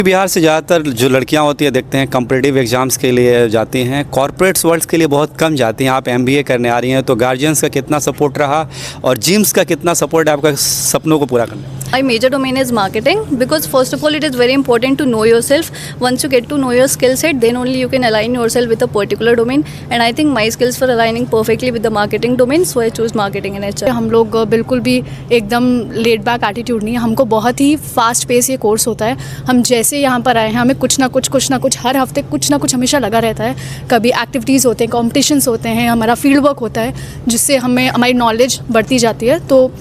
बिहार से ज़्यादातर जो लड़कियां होती है देखते हैं कॉम्पिटिटिव एग्जाम्स के लिए जाती हैं, कॉर्पोरेट्स वर्ल्ड के लिए बहुत कम जाती हैं। आप एमबीए करने आ रही हैं, तो गार्जियंस का कितना सपोर्ट रहा और जिम्स का कितना सपोर्ट है आपका सपनों को पूरा करने में? My major domain is marketing because first of all it is very important to know yourself. Once you get to know your skill set, then only you can align yourself with a particular domain. And I think my skills were aligning perfectly with the marketing domain, so I chose marketing and HR. हम लोग बिल्कुल भी एकदम laid back attitude नहीं है, हमको बहुत ही fast pace ये कोर्स होता है। हम जैसे यहाँ पर आए हैं हमें कुछ ना कुछ हर हफ्ते कुछ ना कुछ हमेशा लगा रहता है। कभी एक्टिविटीज़ होते हैं, कॉम्पिटिशन्स होते हैं, हमारा फील्ड वर्क होता है जिससे हमें हमारी नॉलेज बढ़ती जाती है। तो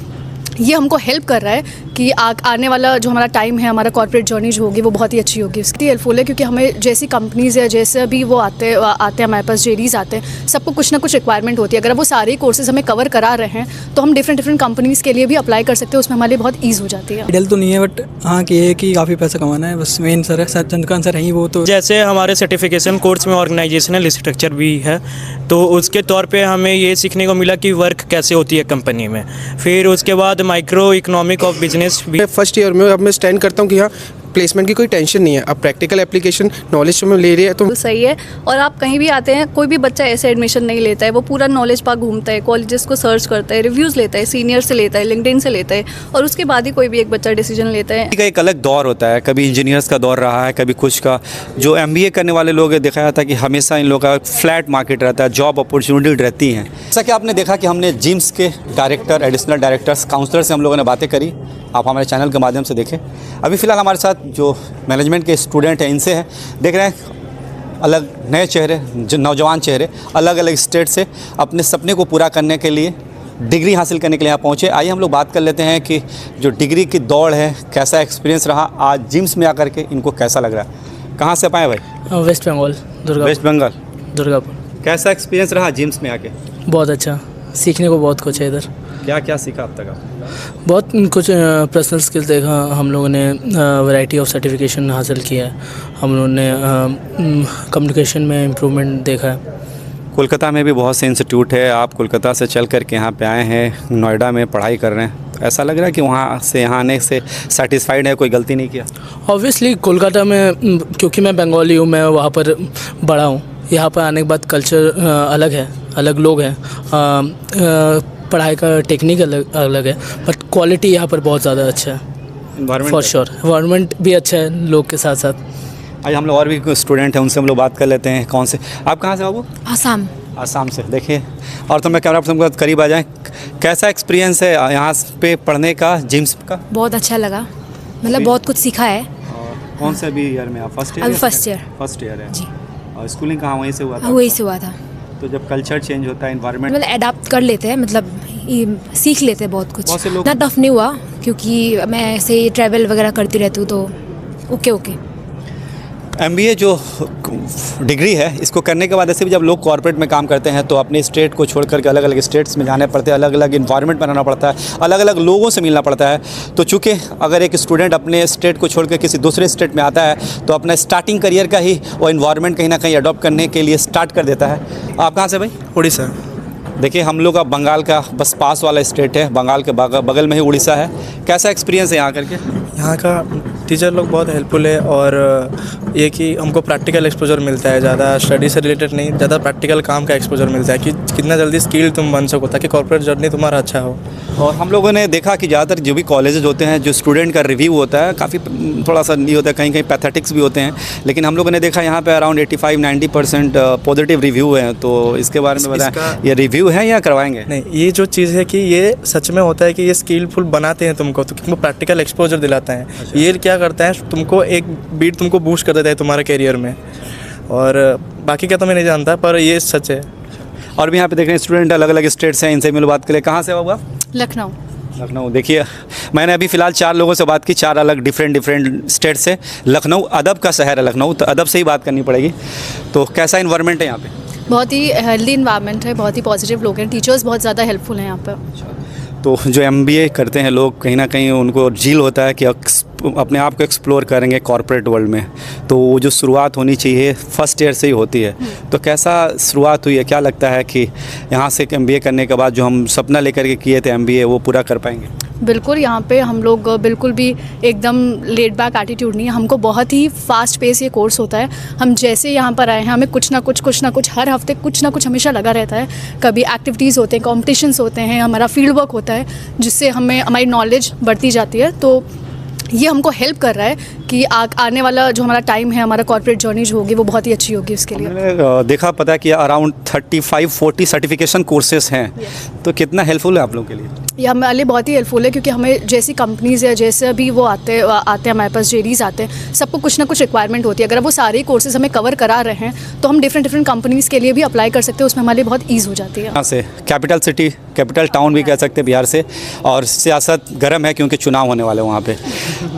ये हमको हेल्प कर रहा है कि आने वाला जो हमारा टाइम है, हमारा कॉर्पोरेट जर्नी जो होगी वो बहुत ही अच्छी होगी। इसकी हेल्पफुल है क्योंकि हमें जैसी कंपनीज़ है, जैसे भी वो आते हैं हमारे पास जेडीज़ आते हैं, सबको कुछ ना कुछ रिक्वायरमेंट होती है। अगर वो सारे कोर्सेज हमें कवर करा रहे हैं तो हम डिफरेंट कंपनीज़ के लिए भी अप्लाई कर सकते हैं, उसमें हमारे लिए बहुत ईज़ हो जाती है। आइडियल तो नहीं है बट हाँ कि ये कि काफ़ी पैसा कमाना है, बस मेन सर है चंद्रकांत सर हैं वो। तो जैसे हमारे सर्टिफिकेशन कोर्स में ऑर्गेनाइजेशनल स्ट्रक्चर भी है, तो उसके तौर पे हमें ये सीखने को मिला कि वर्क कैसे होती है कंपनी में। फिर उसके बाद माइक्रो इकोनॉमिक ऑफ बिजनेस भी। फर्स्ट ईयर में अब मैं स्टैंड करता हूँ कि हाँ प्लेसमेंट की कोई टेंशन नहीं है, अब प्रैक्टिकल एप्लीकेशन नॉलेज में ले रही है तो सही है। और आप कहीं भी आते हैं, कोई भी बच्चा ऐसे एडमिशन नहीं लेता है, वो पूरा नॉलेज पार्क घूमता है, कॉलेजेस को सर्च करता है, रिव्यूज़ लेता है, सीनियर से लेता है, लिंक्डइन से लेता है, और उसके बाद ही कोई भी एक बच्चा डिसीजन लेता है। का एक अलग दौर होता है, कभी इंजीनियर्स का दौर रहा है, कभी कुछ का। जो एमबीए करने वाले लोग देखा जाता है कि हमेशा इन लोगों का फ्लैट मार्केट रहता है, जॉब अपॉर्चुनिटी रहती हैं। जैसा कि आपने देखा कि हमने जिम्स के डायरेक्टर, एडिशनल डायरेक्टर्स, काउंसलर से हम लोगों ने बातें करी, आप हमारे चैनल के माध्यम से देखें। अभी फ़िलहाल हमारे साथ जो मैनेजमेंट के स्टूडेंट हैं इनसे हैं, देख रहे हैं अलग नए चेहरे, जो नौजवान चेहरे अलग अलग स्टेट से अपने सपने को पूरा करने के लिए, डिग्री हासिल करने के लिए यहाँ पहुँचे। आइए हम लोग बात कर लेते हैं कि जो डिग्री की दौड़ है, कैसा एक्सपीरियंस रहा, आज जिम्स में आकर के इनको कैसा लग रहा है। कहाँ से पाए भाई? वेस्ट बंगाल, वेस्ट बंगाल, दुर्गापुर। कैसा एक्सपीरियंस रहा जिम्स में आके? बहुत अच्छा, सीखने को बहुत कुछ है इधर। क्या क्या सीखा अब तक आप? बहुत कुछ पर्सनल स्किल्स देखा हम लोगों ने, वैरायटी ऑफ सर्टिफिकेशन हासिल किया है हम लोगों ने, कम्युनिकेशन में इम्प्रूवमेंट देखा है। कोलकाता में भी बहुत से इंस्टीट्यूट है, आप कोलकाता से चल कर के यहाँ पे आए हैं, नोएडा में पढ़ाई कर रहे हैं, तो ऐसा लग रहा है कि वहाँ से यहाँ आने से सेटिस्फाइड है, कोई गलती नहीं किया? ऑब्वियसली कोलकाता में, क्योंकि मैं बंगाली हूँ, मैं वहाँ पर बड़ा हूँ। यहाँ पर आने के बाद कल्चर अलग है, अलग लोग हैं, पढ़ाई का टेक्निक अलग है, बट क्वालिटी यहाँ पर बहुत ज़्यादा अच्छा है। फॉर श्योर एनवायरनमेंट भी अच्छा है लोग के साथ साथ। आज हम लोग और भी स्टूडेंट हैं, उनसे हम लोग बात कर लेते हैं। कौन से आप? कहाँ से बाबू? आसाम। आसाम से। देखिए, और तो मैं कैमरा पर्सन के करीब आ जाएँ, कैसा एक्सपीरियंस है यहाँ पे पढ़ने का, जिम्स का? बहुत अच्छा लगा, मतलब बहुत कुछ सीखा है। कौन से अभी ईयर में आप? First year? अभी फर्स्ट ईयर। फर्स्ट ईयर है जी। और स्कूलिंग कहाँ वहीं से हुआ था? वहीं से हुआ था। तो जब कल्चर चेंज होता है, इन्वायरमेंट मतलब एडाप्ट कर लेते हैं, मतलब सीख लेते हैं बहुत कुछ। बहुत से लोग इतना टफ नहीं हुआ क्योंकि मैं ऐसे ट्रैवल वगैरह करती रहती हूँ, तो ओके। एमबीए जो डिग्री है, इसको करने के बाद ऐसे भी जब लोग कॉर्पोरेट में काम करते हैं तो अपने स्टेट को छोड़ करके अलग अलग स्टेट्स में जाने पड़ते हैं, अलग अलग इन्वायरमेंट बनाना पड़ता है, अलग अलग लोगों से मिलना पड़ता है। तो चूँकि अगर एक स्टूडेंट अपने स्टेट को छोड़ कर किसी दूसरे स्टेट में आता है तो अपना स्टार्टिंग करियर का ही वो इन्वायरमेंट कहीं ना कहीं अडॉप्ट करने के लिए स्टार्ट कर देता है। आप कहाँ से भाई? उड़ीसा। देखिए, हम लोग का बंगाल का बस पास वाला स्टेट है, बंगाल के बगल में ही उड़ीसा है। कैसा एक्सपीरियंस है यहाँ करके? यहाँ का टीचर लोग बहुत हेल्पफुल है और ये कि हमको प्रैक्टिकल एक्सपोजर मिलता है, ज़्यादा स्टडी से रिलेटेड नहीं, ज़्यादा प्रैक्टिकल काम का एक्सपोजर मिलता है कि कितना जल्दी स्किल तुम बन सको ताकि कॉर्पोरेट जर्नी तुम्हारा अच्छा हो। और हम लोगों ने देखा कि ज़्यादातर जो भी कॉलेजेस होते हैं, जो स्टूडेंट का रिव्यू होता है काफ़ी थोड़ा सा नहीं होता है, कहीं कहीं पैथेटिक्स भी होते हैं, लेकिन हम लोगों ने देखा यहाँ पे अराउंड 85-90% पॉजिटिव रिव्यू है। तो इसके बारे में बताएं, ये रिव्यू है या करवाएंगे? नहीं, ये जो चीज़ है कि ये सच में होता है कि ये स्किलफुल बनाते हैं तुमको, तो तुमको प्रैक्टिकल एक्सपोजर दिलाता है। अच्छा। ये क्या करता है, तुमको एक बीट तुमको बूस्ट कर देता है तुम्हारे करियर में, और बाकी क्या तो मैं नहीं जानता, पर ये सच है। और भी यहाँ पे देख रहे हैं स्टूडेंट अलग अलग स्टेट से हैं, इनसे मिल बात करें। कहाँ से होगा? लखनऊ। लखनऊ। देखिए, मैंने अभी फ़िलहाल 4 लोगों से बात की, 4 अलग डिफरेंट स्टेट से। लखनऊ अदब का शहर है, लखनऊ, तो अदब से ही बात करनी पड़ेगी। तो कैसा इन्वायरमेंट है यहाँ पे? बहुत ही हेल्दी इन्वायरमेंट है, बहुत ही पॉजिटिव लोग हैं, टीचर्स बहुत ज़्यादा हेल्पफुल हैं यहाँ पर। तो जो एमबीए करते हैं लोग, कहीं ना कहीं उनको झील होता है कि अपने आप को एक्सप्लोर करेंगे कॉर्पोरेट वर्ल्ड में, तो वो जो शुरुआत होनी चाहिए फर्स्ट ईयर से ही होती है। तो कैसा शुरुआत हुई है, क्या लगता है कि यहाँ से MBA करने के बाद जो हम सपना लेकर के किए थे MBA वो पूरा कर पाएंगे? बिल्कुल, यहाँ पे हम लोग बिल्कुल भी एकदम लेड बैक एटीट्यूड नहीं है, हमको बहुत ही फास्ट पेस ये कोर्स होता है। हम जैसे यहाँ पर आए हैं हमें कुछ ना कुछ हर हफ्ते कुछ ना कुछ हमेशा लगा रहता है। कभी एक्टिविटीज़ होते हैं, कॉम्पिटिशन्स होते हैं, हमारा फील्ड वर्क होता है जिससे हमें हमारी नॉलेज बढ़ती जाती है। तो ये हमको हेल्प कर रहा है कि आने वाला जो हमारा टाइम है, हमारा कॉर्पोरेट जर्नी जो होगी वो बहुत ही अच्छी होगी उसके लिए। मैंने देखा, पता है कि अराउंड 35-40 सर्टिफिकेशन कोर्सेज हैं, तो कितना हेल्पफुल है आप लोगों के लिए? ये हमारे लिए बहुत ही हेल्पफुल है, क्योंकि हमें जैसी कंपनीज़ या जैसे भी वो आते हैं हमारे पास JDs आते हैं, सबको कुछ ना कुछ रिक्वायरमेंट होती है। अगर वो सारे कोर्सेज हमें कवर करा रहे हैं तो हम डिफरेंट कंपनीज़ के लिए भी अप्लाई कर सकते हैं, उसमें हमारे लिए बहुत ईज़ हो जाती है। यहाँ से कैपिटल सिटी, कैपिटल टाउन भी कह सकते हैं बिहार से, और सियासत गर्म है क्योंकि चुनाव होने वाले वहाँ पे।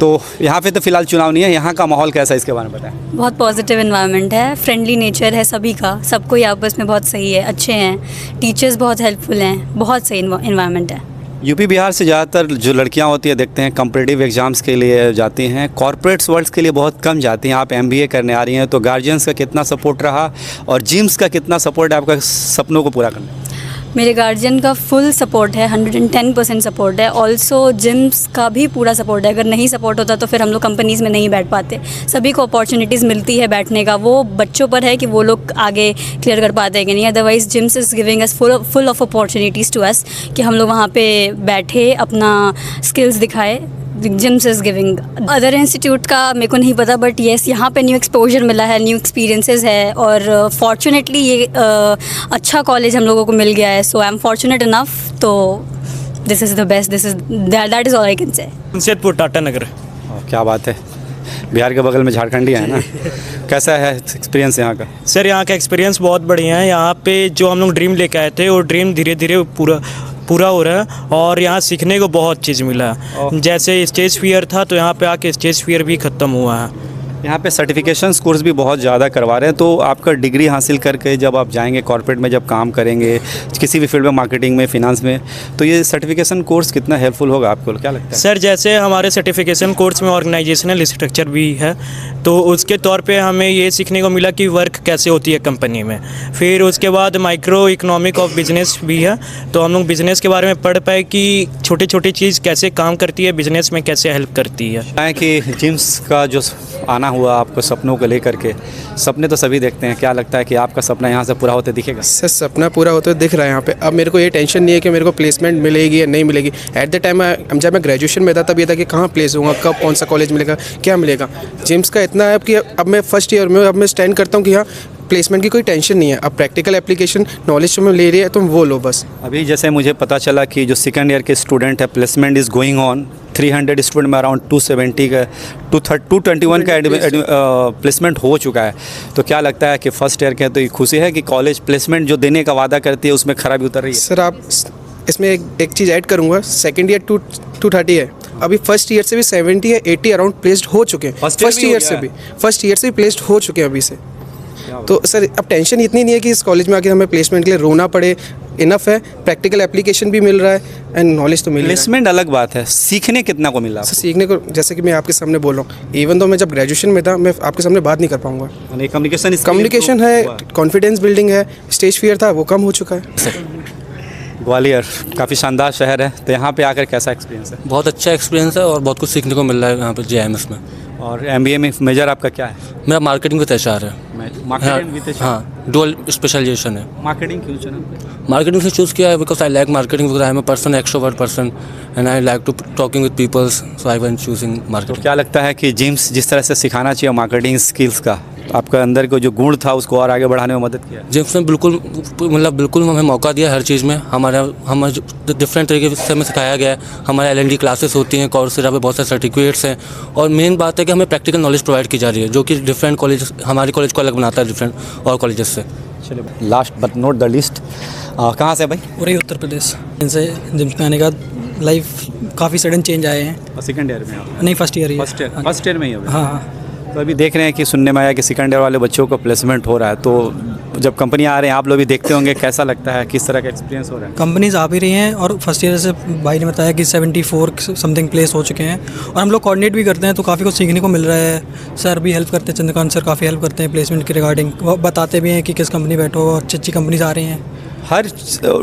तो यहाँ पे तो फिलहाल चुनाव नहीं है, यहाँ का माहौल कैसा है इसके बारे में बताएं। बहुत पॉजिटिव एनवायरनमेंट है, फ्रेंडली नेचर है सभी का, सब कोई आपस में बहुत सही है, अच्छे हैं, टीचर्स बहुत हेल्पफुल हैं, बहुत सही एनवायरनमेंट है। यूपी बिहार से ज़्यादातर जो लड़कियां होती है देखते हैं कॉम्पिटिटिव एग्जाम्स के लिए जाती हैं, कॉर्पोरेट्स वर्ल्ड्स के लिए बहुत कम जाती हैं। आप MBA करने आ रही हैं, तो गार्जियंस का कितना सपोर्ट रहा और जिम्स का कितना सपोर्ट है आपका सपनों को पूरा करने में? मेरे गार्जियन का फुल सपोर्ट है, 110% सपोर्ट है। ऑल्सो जिम्स का भी पूरा सपोर्ट है। अगर नहीं सपोर्ट होता तो फिर हम लोग कंपनीज़ में नहीं बैठ पाते। सभी को अपॉर्चुनिटीज़ मिलती है बैठने का, वो बच्चों पर है कि वो लोग आगे क्लियर कर पाते हैं कि नहीं। Otherwise GIMS is giving us full of opportunities to us कि हम लोग वहाँ पे बैठे अपना स्किल्स दिखाए। GIMS is giving. Other institute का मेरे को नहीं पता, बट येस यहाँ पे न्यू एक्सपोजर मिला है, न्यू एक्सपीरियंसेस है, और फॉर्चुनेटली ये अच्छा कॉलेज हम लोगों को मिल गया है। सो आई एम फॉर्चुनेट इनफ, तो this is the best, that is all I can say. Jamshedpur Tata नगर। क्या बात है, बिहार के बगल में झारखंडी है ना। कैसा है एक्सपीरियंस यहाँ का? सर यहाँ का एक्सपीरियंस बहुत बढ़िया है। यहाँ पे जो हम लोग ड्रीम लेके आए थे वो ड्रीम धीरे धीरे पूरा हो रहा है, और यहाँ सीखने को बहुत चीज़ मिला है। जैसे स्टेज फियर था तो यहाँ पे आके स्टेज फियर भी ख़त्म हुआ है। यहाँ पे सर्टिफिकेशंस कोर्स भी बहुत ज़्यादा करवा रहे हैं, तो आपका डिग्री हासिल करके जब आप जाएंगे कॉर्पोरेट में, जब काम करेंगे किसी भी फील्ड में, मार्केटिंग में, फिनांस में, तो ये सर्टिफिकेशन कोर्स कितना हेल्पफुल होगा आपको, क्या लगता है? सर जैसे हमारे सर्टिफिकेशन कोर्स में ऑर्गेनाइजेशनल स्ट्रक्चर भी है, तो उसके तौर पे हमें ये सीखने को मिला कि वर्क कैसे होती है कंपनी में। फिर उसके बाद माइक्रो इकोनॉमिक ऑफ बिजनेस भी है, तो हम लोग बिज़नेस के बारे में पढ़ पाए कि छोटी छोटी चीज़ कैसे काम करती है, बिज़नेस में कैसे हेल्प करती है। कि जिम्स का जो आना हुआ आपको सपनों को लेकर के, सपने तो सभी देखते हैं, क्या लगता है कि आपका सपना यहाँ से पूरा होते दिखेगा? सर सपना पूरा होते दिख रहा है यहाँ पे। अब मेरे को ये टेंशन नहीं है कि मेरे को प्लेसमेंट मिलेगी या नहीं मिलेगी। एट द टाइम जब मैं ग्रेजुएशन में था तब ये था कि कहाँ प्लेस होगा, कब कौन सा कॉलेज मिलेगा, क्या मिलेगा। जिम्स का इतना है कि अब मैं फर्स्ट ईयर में, अब मैं स्टैंड करता हूँ कि हाँ प्लेसमेंट की कोई टेंशन नहीं है। अब प्रैक्टिकल एप्लीकेशन नॉलेज तुम्हें ले रही है, तुम वो लो बस। अभी जैसे मुझे पता चला कि जो सेकंड ईयर के स्टूडेंट है, placement is going on, 300 student में अराउंड 270 का 221 का प्लेसमेंट हो चुका है। तो क्या लगता है कि फर्स्ट ईयर के तो ये खुशी है कि कॉलेज प्लेसमेंट जो देने का वादा करती है उसमें खराबी उतर रही है? सर आप इसमें एक चीज़ ऐड करूँगा, सेकेंड ईयर 230 है, अभी फर्स्ट ईयर से भी 70 या 80 अराउंड प्लेस्ड हो चुके हैं। फर्स्ट ईयर से भी प्लेस्ड हो चुके हैं अभी से। तो सर अब टेंशन इतनी नहीं है कि इस कॉलेज में आके हमें प्लेसमेंट के लिए रोना पड़े, इनफ है। प्रैक्टिकल एप्लीकेशन भी मिल रहा है एंड नॉलेज तो मिल रहा है। प्लेसमेंट अलग बात है, सीखने कितना को मिला? सर सीखने को, जैसे कि मैं आपके सामने बोल रहा हूँ, इवन तो मैं जब ग्रेजुएशन में था मैं आपके सामने बात नहीं कर पाऊंगा। कम्युनिकेशन है, कॉन्फिडेंस बिल्डिंग है, स्टेज फियर था वो कम हो चुका है। ग्वालियर काफ़ी शानदार शहर है, तो यहाँ पे आकर कैसा एक्सपीरियंस है? बहुत अच्छा एक्सपीरियंस है और बहुत कुछ सीखने को मिल रहा है यहाँ पे JIMS में। और MBA में मेजर आपका क्या है? मेरा मार्केटिंग विद HR है। Marketing with HR? हाँ, डुअल स्पेशलाइजेशन है। मार्केटिंग क्यों चुना? मार्केटिंग से चूज़ किया है because I like marketing, because I am a person, extrovert person, and I like to talking with peoples, so I want choosing marketing. तो क्या लगता है कि जिम्स जिस तरह से सिखाना चाहिए मार्केटिंग स्किल्स का, आपका अंदर को जो गुण था उसको और आगे बढ़ाने में मदद किया? जिम्स ने बिल्कुल हमें मौका दिया हर चीज़ में। हमें डिफरेंट तरीके से हमें सिखाया गया है। हमारे LND क्लासेस होती हैं, कोर्सेरा पे बहुत सारे सर्टिफिकेट्स हैं, और मेन बात है कि हमें प्रैक्टिकल नॉलेज प्रोवाइड की जा रही है, जो कि डिफरेंट कॉलेज, हमारे कॉलेज को अलग बनाता है डिफरेंट और कॉलेजेस से। चलिए, last but not the list, कहाँ से भाई? पूरे उत्तर प्रदेश। इनसे जिम्स में आने का लाइफ काफ़ी सडन चेंज आए हैं। सेकंड ईयर में? नहीं, फर्स्ट ईयर ही। फर्स्ट ईयर में ही? हाँ हाँ। तो अभी देख रहे हैं कि सुनने में आया कि सेकंड ईयर वाले बच्चों को प्लेसमेंट हो रहा है, तो जब कंपनी आ रहे हैं आप लोग भी देखते होंगे, कैसा लगता है, किस तरह का एक्सपीरियंस हो रहा है? कंपनीज आ भी रही हैं और फर्स्ट ईयर से भाई ने बताया कि 74 समथिंग प्लेस हो चुके हैं और हम लोग कोऑर्डिनेट भी करते हैं तो काफ़ी कुछ सीखने को मिल रहा है। सर भी हेल्प करते हैं, चंद्रकांत सर काफ़ी हेल्प करते हैं प्लेसमेंट के रिगार्डिंग, वो बताते भी हैं कि किस कंपनी बैठो, अच्छी अच्छी कंपनीज आ रही हैं। हर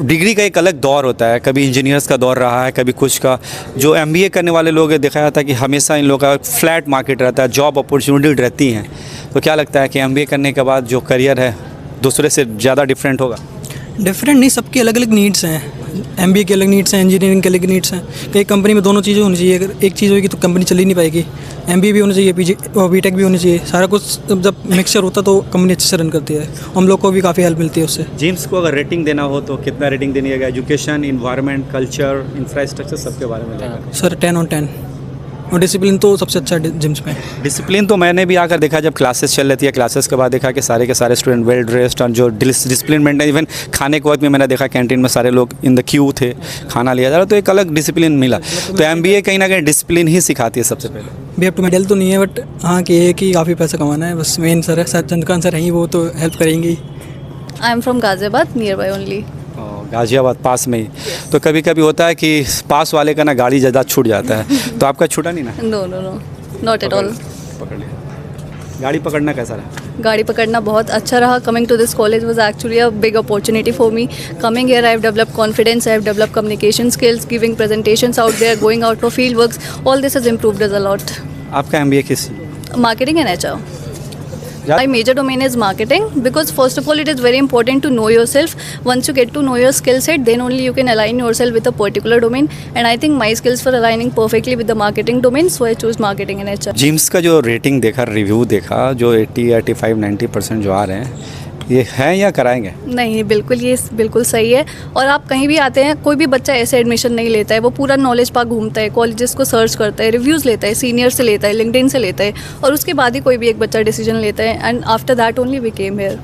डिग्री का एक अलग दौर होता है, कभी इंजीनियर्स का दौर रहा है, कभी कुछ का। जो एमबीए करने वाले लोग हैं, देखा जाता है कि हमेशा इन लोगों का फ्लैट मार्केट रहता है, जॉब अपॉर्चुनिटी रहती हैं। तो क्या लगता है कि एमबीए करने के बाद जो करियर है दूसरे से ज़्यादा डिफरेंट होगा? डिफरेंट नहीं, सबकी अलग अलग नीड्स हैं। एमबीए की अलग नीड्स हैं, इंजीनियरिंग के अलग नीड्स हैं। कई कंपनी में दोनों चीज़ें होनी चाहिए, अगर एक चीज़ होगी तो कंपनी चल ही नहीं पाएगी। एमबीए भी होनी चाहिए, पीजी और बीटेक भी होनी चाहिए, सारा कुछ जब मिक्सचर होता तो कंपनी अच्छे से रन करती है। हम लोग को भी काफ़ी हेल्प मिलती है उससे। जिम्स को अगर रेटिंग देना हो तो कितना रेटिंग देनी है? एजुकेशन, इन्वायरमेंट, कल्चर, इंफ्रास्ट्रक्चर, सबके बारे में लेगा सर 10 on 10 और डिसिप्लिन तो सबसे अच्छा जिम्स में। डिसिप्लिन तो मैंने भी आकर देखा, जब क्लासेस चल रही थी, क्लासेस के बाद देखा कि सारे के सारे स्टूडेंट वेल ड्रेस्ड और जो डिसिप्लिन मेंटेन, इवन खाने के वक्त में मैंने देखा कैंटीन में सारे लोग इन द क्यू थे, खाना लिया जा रहा, तो एक अलग डिसिप्लिन मिला। तो एमबीए कहीं ना कहीं डिसिप्लिन ही सिखाती है सबसे पहले। भी अप टू मेडल तो नहीं है, बट हाँ कि ये कि काफ़ी पैसा कमाना है, बस मेन सर है, सर चंद्रकांत सर हैं, वो तो हेल्प करेंगे। I am from Ghaziabad, nearby only. Ghaziabad पास में ही, तो कभी कभी होता है कि पास वाले का ना गाड़ी ज़्यादा छूट जाता है, तो आपका छूटा नहीं ना? No no no, not at all. पकड़ लिया। गाड़ी पकड़ना कैसा रहा? गाड़ी पकड़ना बहुत अच्छा रहा। Coming to this college was actually a big opportunity for me. Coming here I have developed confidence, I have developed communication skills, giving presentations out there, going out for field works, all this has improved us a lot. आपका MBA किस? Marketing and HR. My major domain is marketing because first of all it is very important to know yourself. Once you get to know your skill set, then only you can align yourself with a particular domain, and I think my skills were aligning perfectly with the marketing domain, so I chose marketing and HR. GIMS का जो rating देखा, review देखा, जो 80, 85, 90% जो आ रहे हैं, ये हैं या कराएंगे? नहीं, बिल्कुल ये बिल्कुल सही है। और आप कहीं भी आते हैं, कोई भी बच्चा ऐसे एडमिशन नहीं लेता है, वो पूरा नॉलेज पार्क घूमता है, कॉलेजेस को सर्च करता है, रिव्यूज़ लेता है, सीनियर से लेता है, लिंक्डइन से लेता है, और उसके बाद ही कोई भी एक बच्चा डिसीजन लेता है, and after that only we came here.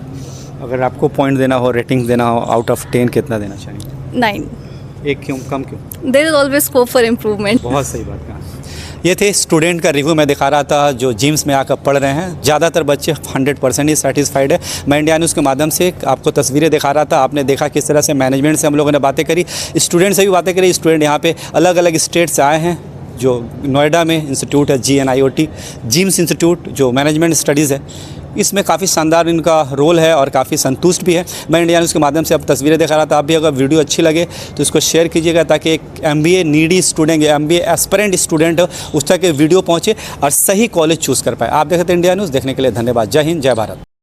अगर आपको पॉइंट देना हो, रेटिंग देना हो, आउट ऑफ 10 कितना देना चाहिए? 9। एक क्यों कम क्यों? There is always scope for improvement. बहुत सही बात कहा। ये थे स्टूडेंट का रिव्यू मैं दिखा रहा था जो जिम्स में आकर पढ़ रहे हैं। ज़्यादातर बच्चे 100% ही सेटिस्फाइड है। मैं इंडिया न्यूज़ के माध्यम से आपको तस्वीरें दिखा रहा था। आपने देखा किस तरह से मैनेजमेंट से हम लोगों ने बातें करी, स्टूडेंट से भी बातें करी। स्टूडेंट यहाँ पे अलग अलग स्टेट से आए हैं। जो नोएडा में इंस्टीट्यूट है GNIOT जिम्स इंस्टीट्यूट, जो मैनेजमेंट स्टडीज़ है, इसमें काफ़ी शानदार इनका रोल है और काफ़ी संतुष्ट भी है। मैं इंडिया न्यूज़ के माध्यम से अब तस्वीरें दिखा रहा था। आप भी अगर वीडियो अच्छी लगे तो इसको शेयर कीजिएगा, ताकि एक MBA needy student, MBA aspirant student उस तक वीडियो पहुँचे और सही कॉलेज चूज़ कर पाए। आप देखते हैं इंडिया न्यूज़। देखने के लिए धन्यवाद। जय हिंद, जय भारत।